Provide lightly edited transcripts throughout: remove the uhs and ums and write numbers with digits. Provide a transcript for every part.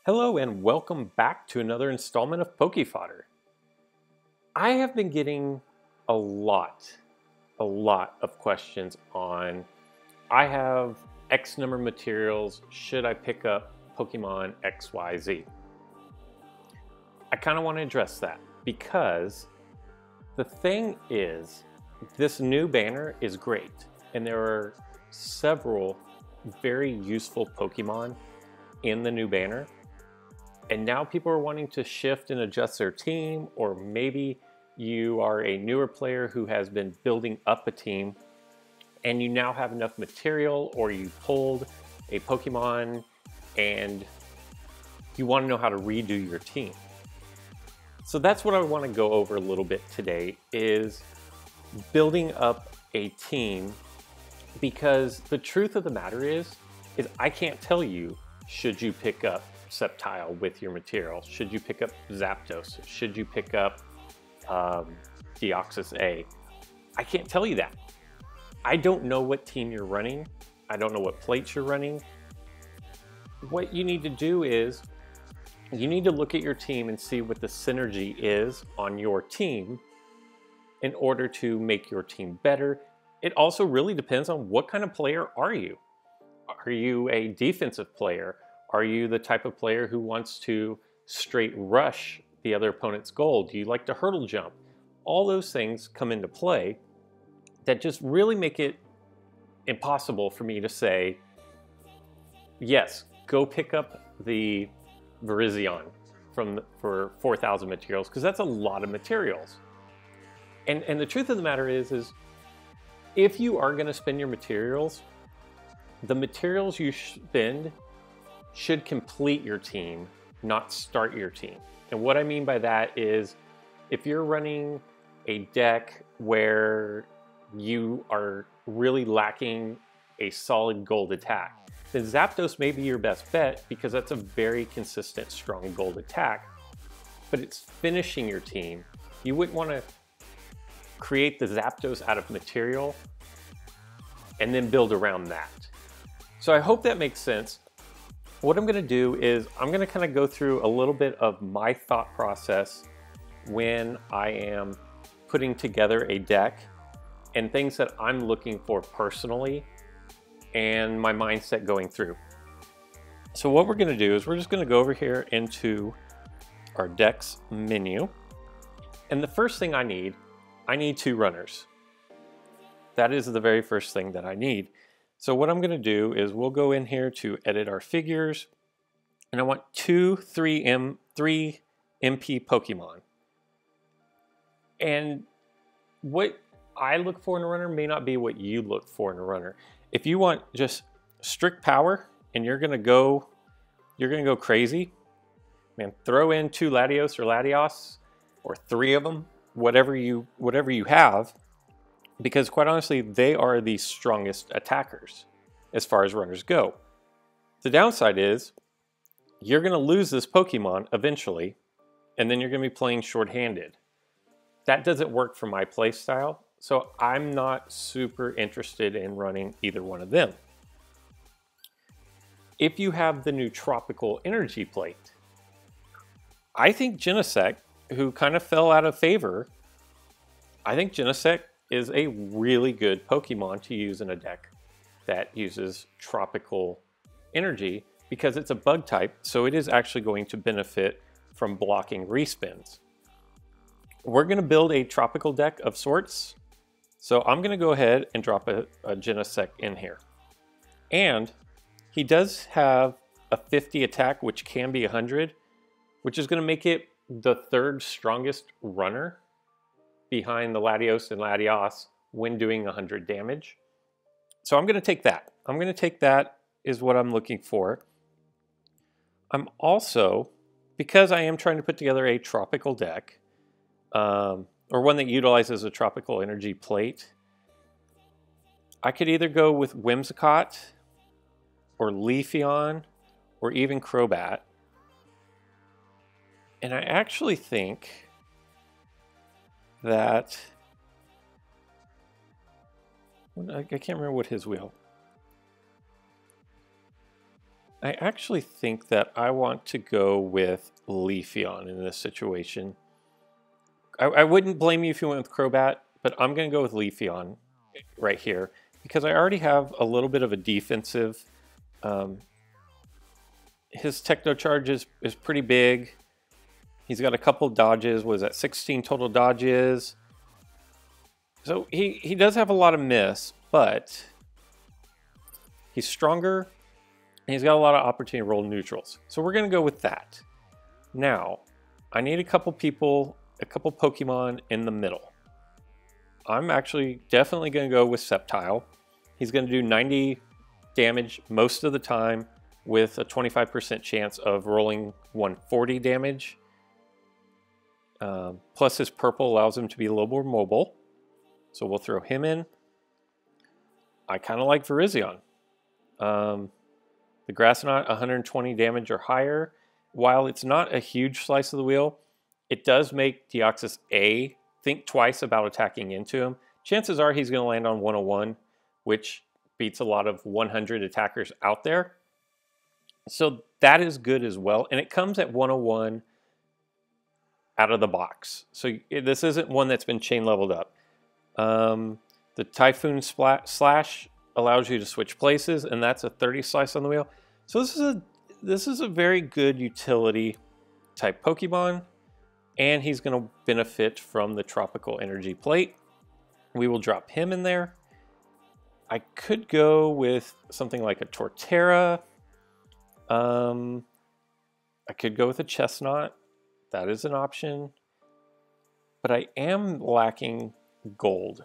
Hello and welcome back to another installment of Poke Fodder. I have been getting a lot of questions on, I have X number of materials, should I pick up Pokemon XYZ? I kind of want to address that because the thing is, this new banner is great and there are several very useful Pokemon in the new banner. And now people are wanting to shift and adjust their team, or maybe you are a newer player who has been building up a team and you now have enough material, or you pulled a Pokemon and you want to know how to redo your team. So that's what I want to go over a little bit today, is building up a team, because the truth of the matter is I can't tell you, should you pick up Sceptile with your material? Should you pick up Zapdos? Should you pick up Deoxys A? I can't tell you that. I don't know what team you're running. I don't know what plates you're running. What you need to do is you need to look at your team and see what the synergy is on your team in order to make your team better. It also really depends on what kind of player are you. Are you a defensive player? Are you the type of player who wants to straight rush the other opponent's goal? Do you like to hurdle jump? All those things come into play that just really make it impossible for me to say, yes, go pick up the Virizion for 4,000 materials, because that's a lot of materials. And the truth of the matter is if you are going to spend your materials, the materials you spend should complete your team, not start your team. And what I mean by that is, if you're running a deck where you are really lacking a solid gold attack, then Zapdos may be your best bet, because that's a very consistent, strong gold attack, but it's finishing your team. You wouldn't want to create the Zapdos out of material and then build around that. So I hope that makes sense. What I'm going to do is I'm going to kind of go through a little bit of my thought process when I am putting together a deck, and things that I'm looking for personally and my mindset going through. So what we're going to do is we're just going to go over here into our decks menu. And the first thing I need 2 runners. That is the very first thing that I need. So what I'm going to do is we'll go in here to edit our figures, and I want 3 MP Pokemon. And what I look for in a runner may not be what you look for in a runner. If you want just strict power and you're going to go crazy, man, throw in 2 Latios or Latios, or 3 of them, whatever you have. Because quite honestly, they are the strongest attackers as far as runners go. The downside is you're going to lose this Pokemon eventually, and then you're going to be playing shorthanded. That doesn't work for my play style, so I'm not super interested in running either one of them. If you have the new Tropical Energy plate, I think Genesect, who kind of fell out of favor, I think Genesect is a really good Pokemon to use in a deck that uses Tropical Energy, because it's a bug type, so it is actually going to benefit from blocking respins. We're going to build a tropical deck of sorts, so I'm going to go ahead and drop a Genesect in here. And he does have a 50 attack, which can be 100, which is going to make it the 3rd strongest runner behind the Latios and Latios when doing 100 damage. So I'm going to take that. I'm going to take that is what I'm looking for. I'm also, because I am trying to put together a tropical deck, or one that utilizes a tropical energy plate, I could either go with Whimsicott or Leafeon or even Crobat. And I actually think that I can't remember what his wheel. I actually think that I want to go with Leafeon in this situation. I wouldn't blame you if you went with Crobat, but I'm going to go with Leafeon right here because I already have a little bit of a defensive. His Techno Charge is pretty big. He's got a couple dodges. Was that 16 total dodges? So he does have a lot of miss, but he's stronger and he's got a lot of opportunity to roll neutrals. So we're going to go with that. Now, I need a couple Pokemon in the middle. I'm actually definitely going to go with Sceptile. He's going to do 90 damage most of the time with a 25% chance of rolling 140 damage. Plus his purple allows him to be a little more mobile. So we'll throw him in. I kind of like Virizion. The Grassnot, 120 damage or higher. While it's not a huge slice of the wheel, it does make Deoxys A think twice about attacking into him. Chances are he's going to land on 101, which beats a lot of 100 attackers out there. So that is good as well. And it comes at 101 out of the box. So this isn't one that's been chain leveled up. The Typhoon Slash allows you to switch places, and that's a 30 slice on the wheel. So this is a very good utility type Pokemon, and he's going to benefit from the Tropical Energy Plate. We will drop him in there. I could go with something like a Torterra. I could go with a Chestnut. That is an option. But I am lacking gold.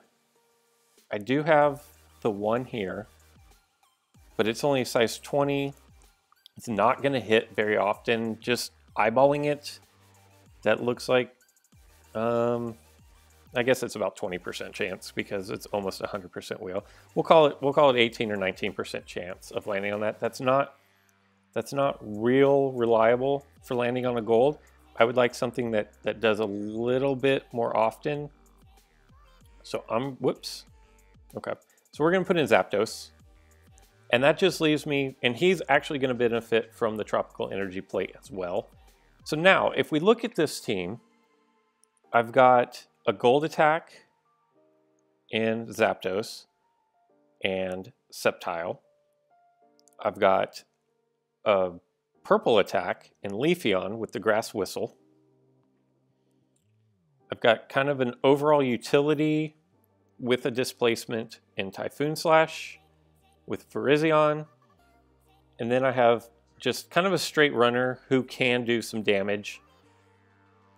I do have the one here, but it's only a size 20. It's not going to hit very often. Just eyeballing it, that looks like, I guess it's about 20% chance because it's almost 100% wheel. We'll call it 18 or 19% chance of landing on that. That's not real reliable for landing on a gold. I would like something that does a little bit more often. So whoops. Okay. So we're going to put in Zapdos. And that just leaves me, and he's actually going to benefit from the Tropical Energy Plate as well. So now, if we look at this team, I've got a gold attack in Zapdos and Sceptile. I've got a purple attack in Leafeon with the Grass Whistle. I've got kind of an overall utility with a displacement in Typhoon Slash with Virizion. And then I have just kind of a straight runner who can do some damage.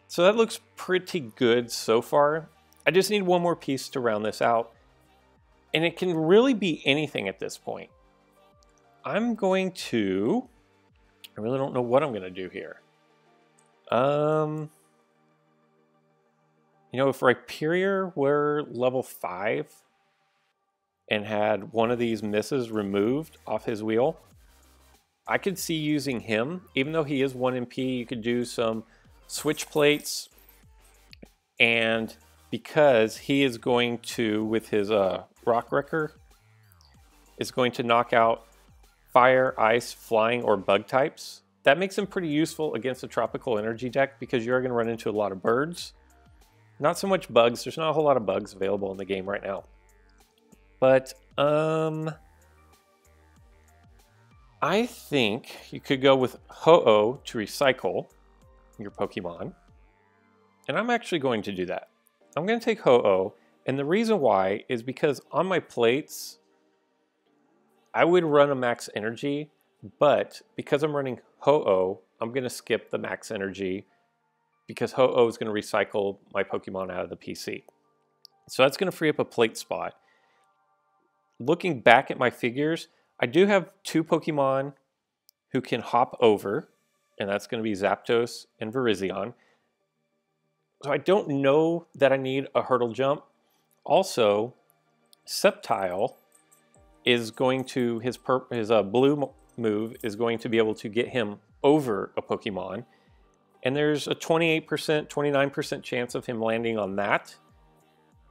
So that looks pretty good so far. I just need one more piece to round this out. And it can really be anything at this point. I really don't know what I'm going to do here. You know, if Rhyperior were level 5 and had one of these misses removed off his wheel, I could see using him. Even though he is 1 MP, you could do some switch plates. And because he is going to, with his Rock Wrecker, is going to knock out fire, ice, flying, or bug types. That makes him pretty useful against a Tropical Energy deck because you're going to run into a lot of birds. Not so much bugs. There's not a whole lot of bugs available in the game right now. But I think you could go with Ho-Oh to recycle your Pokemon. And I'm actually going to do that. I'm going to take Ho-Oh. And the reason why is because on my plates, I would run a max energy. But because I'm running Ho-Oh, I'm going to skip the max energy because Ho-Oh is going to recycle my Pokemon out of the PC. So that's going to free up a plate spot. Looking back at my figures, I do have 2 Pokemon who can hop over, and that's going to be Zapdos and Virizion. So I don't know that I need a hurdle jump. Also, Sceptile is going to, his blue move is going to be able to get him over a Pokemon. And there's a 28%, 29% chance of him landing on that.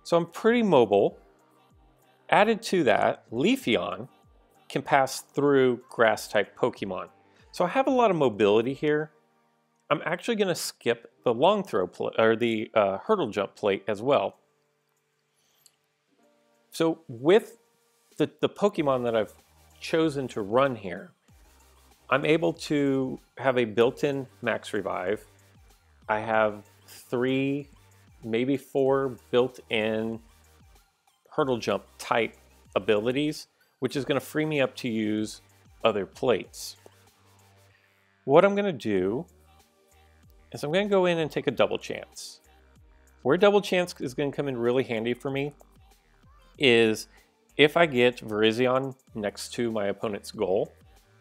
So I'm pretty mobile. Added to that, Leafeon can pass through grass-type Pokemon. So I have a lot of mobility here. I'm actually going to skip the long throw or the hurdle jump plate as well. So with the Pokemon that I've chosen to run here, I'm able to have a built-in max revive. I have 3, maybe 4 built-in hurdle jump type abilities, which is going to free me up to use other plates. What I'm going to do is I'm going to go in and take a double chance. Where double chance is going to come in really handy for me is if I get Virizion next to my opponent's goal,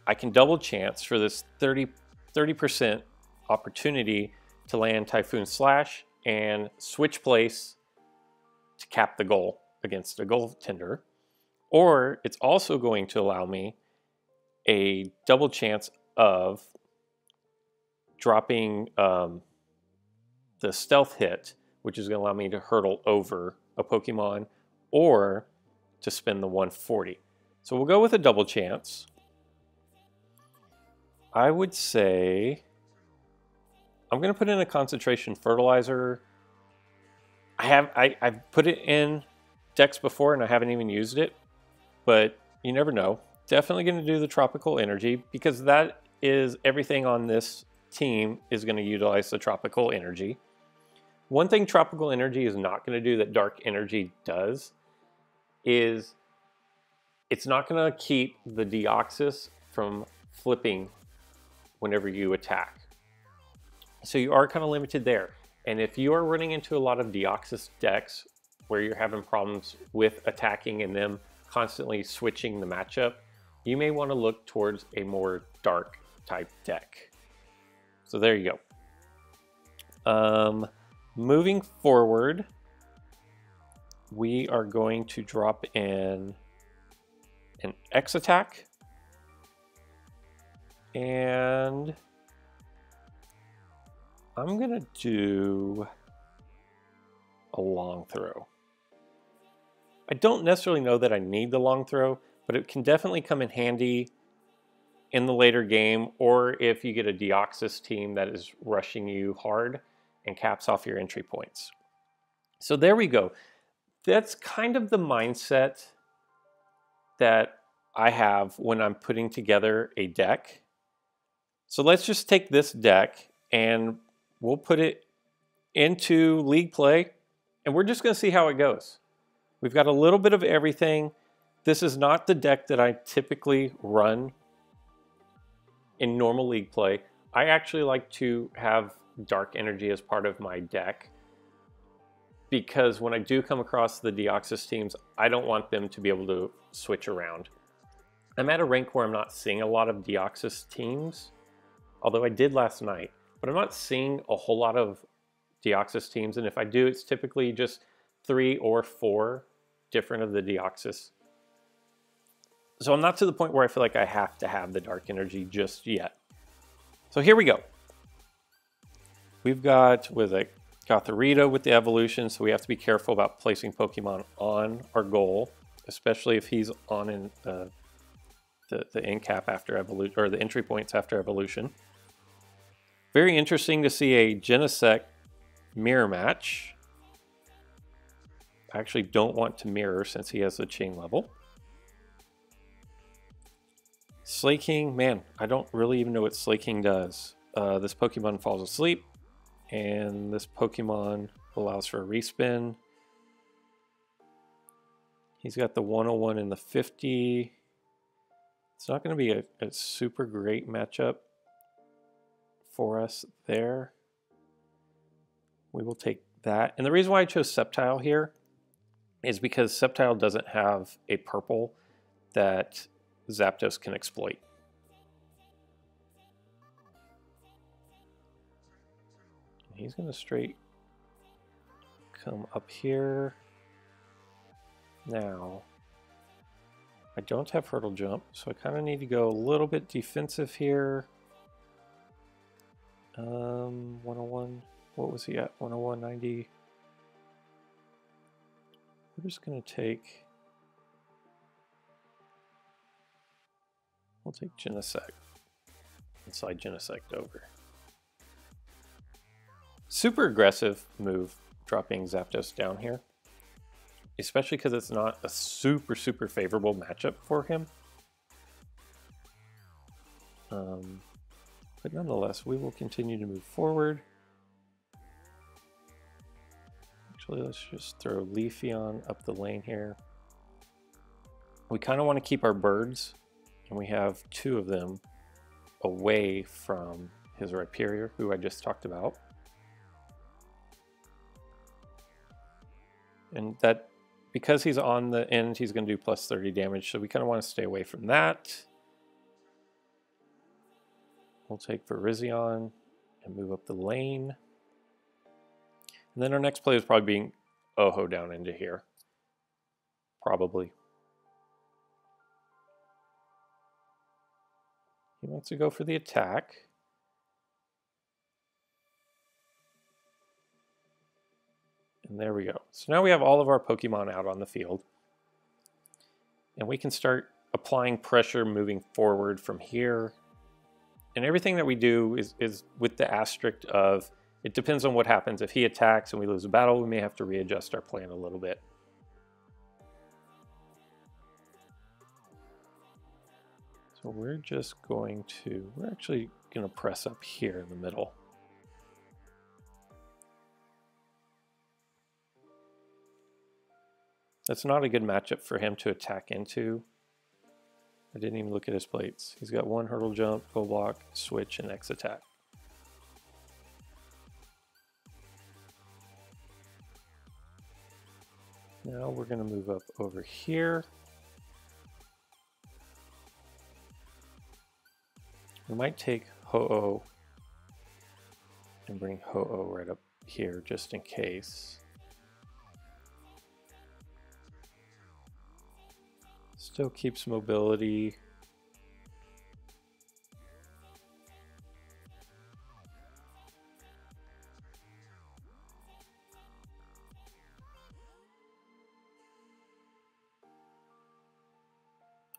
I can double chance for this 30% opportunity to land Typhoon Slash and switch place to cap the goal against a goaltender. Or it's also going to allow me a double chance of dropping the stealth hit, which is going to allow me to hurdle over a Pokemon, or to spend the 140. So we'll go with a double chance. I would say I'm going to put in a concentration fertilizer. I've put it in decks before and I haven't even used it, but you never know. Definitely going to do the tropical energy because that is everything on this team is going to utilize the tropical energy. One thing tropical energy is not going to do that dark energy does is it's not going to keep the Deoxys from flipping whenever you attack. So you are kind of limited there. And if you are running into a lot of Deoxys decks where you're having problems with attacking and them constantly switching the matchup, you may want to look towards a more dark type deck. So there you go. Moving forward, we are going to drop in an X attack and I'm going to do a long throw. I don't necessarily know that I need the long throw, but it can definitely come in handy in the later game, or if you get a Deoxys team that is rushing you hard and caps off your entry points. So there we go. That's kind of the mindset that I have when I'm putting together a deck. So let's just take this deck and we'll put it into league play and we're just going to see how it goes. We've got a little bit of everything. This is not the deck that I typically run in normal league play. I actually like to have dark energy as part of my deck because when I do come across the Deoxys teams, I don't want them to be able to switch around. I'm at a rank where I'm not seeing a lot of Deoxys teams, although I did last night, but I'm not seeing a whole lot of Deoxys teams, and if I do, it's typically just 3 or 4 different of the Deoxys. So I'm not to the point where I feel like I have to have the dark energy just yet. So here we go. We've got with a Gothorita with the evolution, so we have to be careful about placing Pokemon on our goal, especially if he's on in the end cap after evolution, or the entry points after evolution. Very interesting to see a Genesect mirror match. I actually don't want to mirror since he has the chain level. Slaking, man, I don't really even know what Slaking does. This Pokemon falls asleep, and this Pokemon allows for a respin. He's got the 101 and the 50. It's not going to be a super great matchup for us there. We will take that. And the reason why I chose Sceptile here is because Sceptile doesn't have a purple that Zapdos can exploit. He's going to straight come up here. Now, I don't have Hurdle Jump, so I kind of need to go a little bit defensive here. 101, what was he at? 101, 90. We're just going to take We'll take Genesect and slide Genesect over. Super aggressive move, dropping Zapdos down here, especially because it's not a super favorable matchup for him. But nonetheless, we will continue to move forward. Actually, let's just throw Leafeon up the lane here. We kind of want to keep our birds, and we have 2 of them away from his Rhyperior, who I just talked about. And that, because he's on the end, he's going to do plus 30 damage, so we kind of want to stay away from that. We'll take Virizion and move up the lane. And then our next play is probably being Oho down into here. Probably. He wants to go for the attack. And there we go. So now we have all of our Pokemon out on the field. And we can start applying pressure moving forward from here. And everything that we do is with the asterisk of, it depends on what happens. If he attacks and we lose a battle, we may have to readjust our plan a little bit. So we're actually going to press up here in the middle. That's not a good matchup for him to attack into. I didn't even look at his plates. He's got 1 hurdle jump, full block, switch, and X attack. Now we're going to move up over here. We might take Ho-Oh and bring Ho-Oh right up here just in case. Still keeps mobility.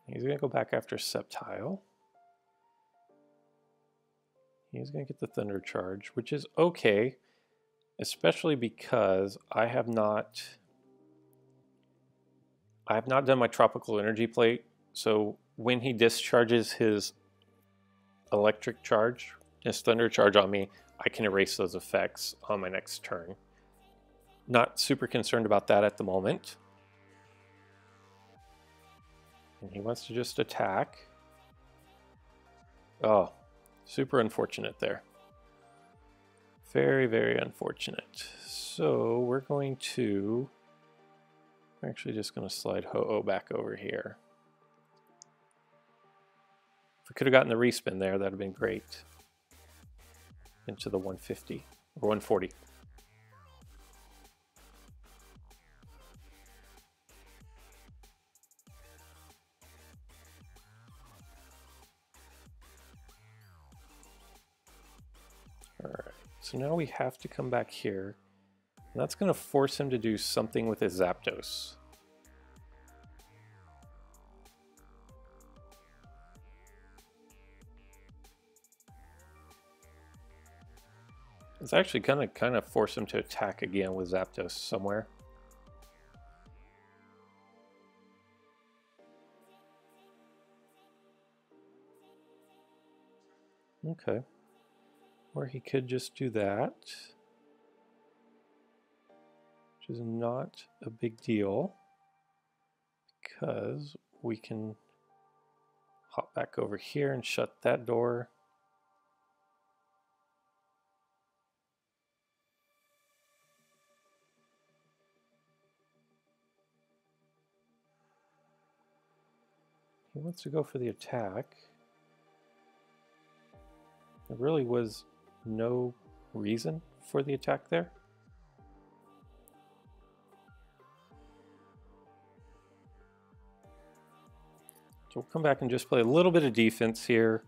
He's going to go back after Sceptile. He's going to get the Thunder Charge, which is okay, especially because I have not done my Tropical Energy Plate, so when he discharges his Electric Charge, his Thunder Charge on me, I can erase those effects on my next turn. Not super concerned about that at the moment. And he wants to just attack. Oh, super unfortunate there. Very unfortunate. So we're actually just going to slide Ho-Oh back over here. If we could have gotten the respin there, that would have been great. Into the 150 or 140. All right, so now we have to come back here. And that's going to force him to do something with his Zapdos. It's actually going to kind of force him to attack again with Zapdos somewhere. Okay. Or he could just do that, which is not a big deal because we can hop back over here and shut that door. He wants to go for the attack. There really was no reason for the attack there. So we'll come back and just play a little bit of defense here.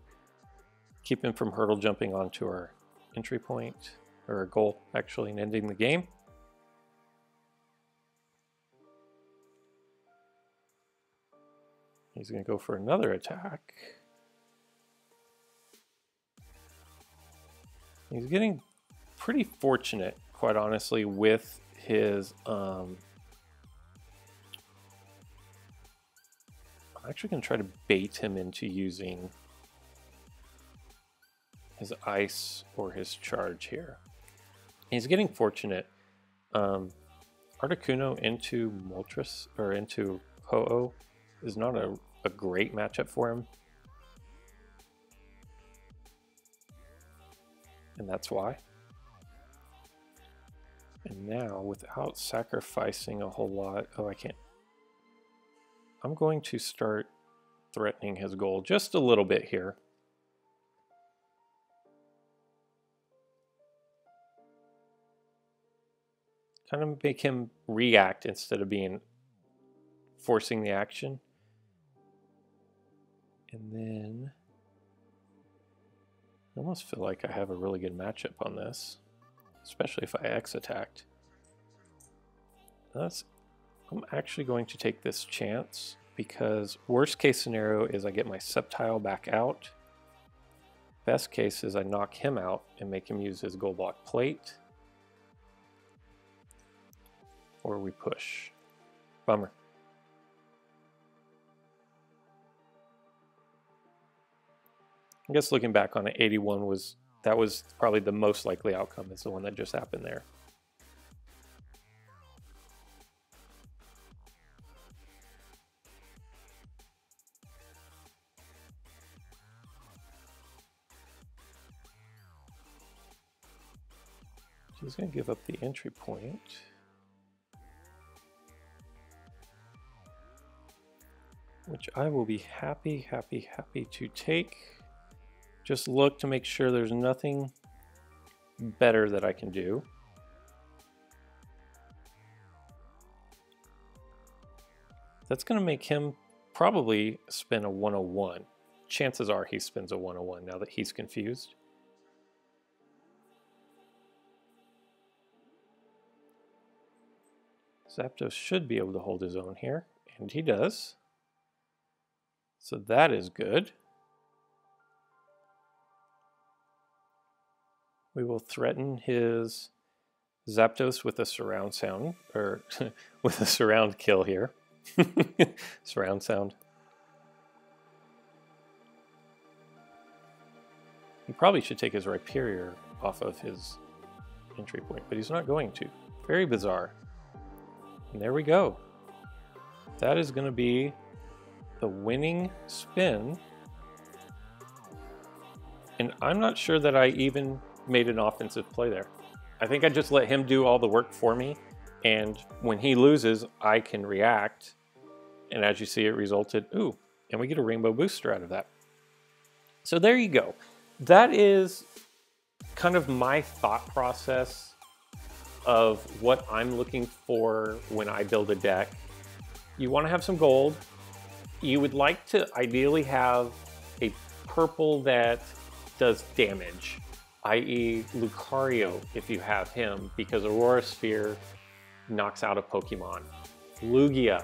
Keep him from hurdle jumping onto our entry point, or our goal actually, and ending the game. He's going to go for another attack. He's getting pretty fortunate, quite honestly, with his I'm actually going to try to bait him into using his ice or his charge here. He's getting fortunate. Articuno into Moltres or into Ho-Oh is not a great matchup for him. And that's why. And now, without sacrificing a whole lot, oh, I can't. I'm going to start threatening his goal just a little bit here. Kind of make him react instead of forcing the action. And then I almost feel like I have a really good matchup on this, especially if I X attacked. I'm actually going to take this chance because worst case scenario is I get my Sceptile back out. Best case is I knock him out and make him use his Gold Block Plate. Or we push. Bummer. I guess looking back on it, 81 was probably the most likely outcome, is the one that just happened there. He's going to give up the entry point. Which I will be happy to take. Just look to make sure there's nothing better that I can do. That's going to make him probably spin a 101. Chances are he spins a 101 now that he's confused. Zapdos should be able to hold his own here, and he does. So that is good. We will threaten his Zapdos with a surround sound, or with a surround kill here. Surround sound. He probably should take his Rhyperior off of his entry point, but he's not going to. Very bizarre. And there we go. That is going to be the winning spin. And I'm not sure that I even made an offensive play there. I think I just let him do all the work for me. And when he loses, I can react. And as you see, it resulted, ooh, and we get a Rainbow Booster out of that. So there you go. That is kind of my thought process of what I'm looking for when I build a deck. You want to have some gold. You would like to ideally have a purple that does damage, i.e. Lucario if you have him, because Aurora Sphere knocks out a Pokemon. Lugia,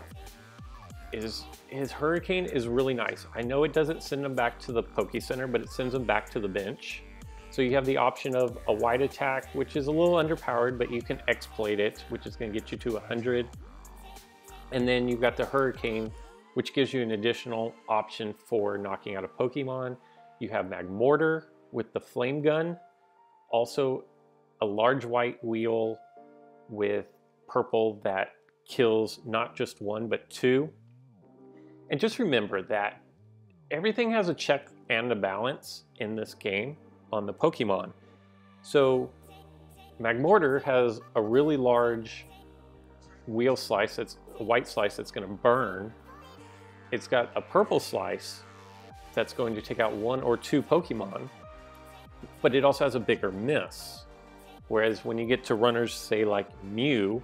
his Hurricane is really nice. I know it doesn't send him back to the Poke Center, but it sends him back to the bench. So you have the option of a wide attack, which is a little underpowered, but you can exploit it, which is going to get you to 100. And then you've got the Hurricane, which gives you an additional option for knocking out a Pokemon. You have Magmortar with the Flame Gun, also a large white wheel with purple that kills not just one, but two. And just remember that everything has a check and a balance in this game on the Pokemon. So Magmortar has a really large wheel slice, that's a white slice that's going to burn. It's got a purple slice that's going to take out one or two Pokemon, but it also has a bigger miss. Whereas when you get to runners, say like Mew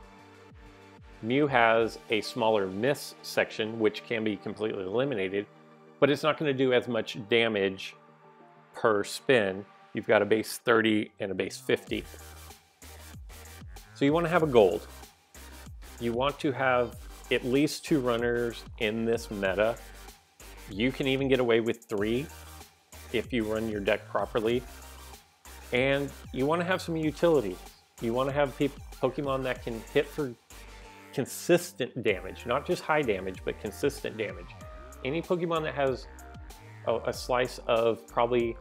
has a smaller miss section, which can be completely eliminated, but it's not going to do as much damage per spin. You've got a base 30 and a base 50. So you want to have a gold. You want to have at least 2 runners in this meta. You can even get away with 3 if you run your deck properly. And you want to have some utility. You want to have Pokemon that can hit for consistent damage, not just high damage, but consistent damage. Any Pokemon that has a slice of probably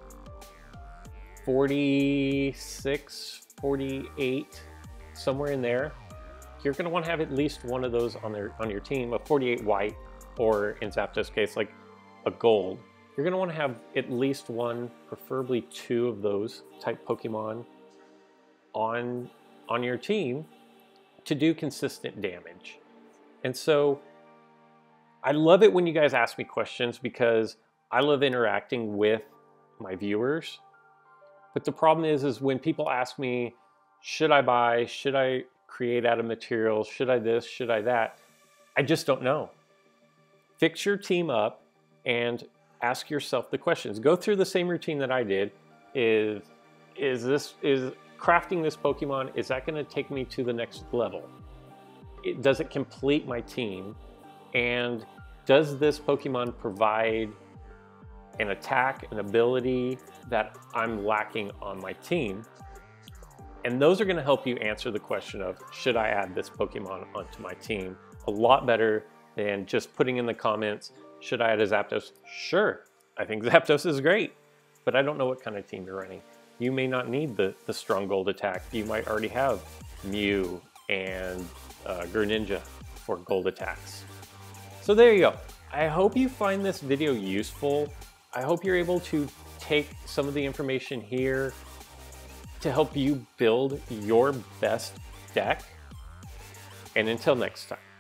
46, 48, somewhere in there, you're going to want to have at least one of those on your team, a 48 white, or in Zapdos' case, like a gold. You're going to want to have at least one, preferably two of those type Pokemon on your team to do consistent damage. And so I love it when you guys ask me questions because I love interacting with my viewers. But the problem is when people ask me, should I buy, should I create out of materials, should I this, should I that? I just don't know. Fix your team up and ask yourself the questions. Go through the same routine that I did. Is crafting this Pokemon, is that going to take me to the next level? Does it complete my team? And does this Pokemon provide an attack, an ability that I'm lacking on my team? And those are going to help you answer the question of, should I add this Pokemon onto my team? A lot better than just putting in the comments, should I add a Zapdos? Sure, I think Zapdos is great, but I don't know what kind of team you're running. You may not need the strong gold attack. You might already have Mew and Greninja for gold attacks. So there you go. I hope you find this video useful. I hope you're able to take some of the information here to help you build your best deck. And until next time.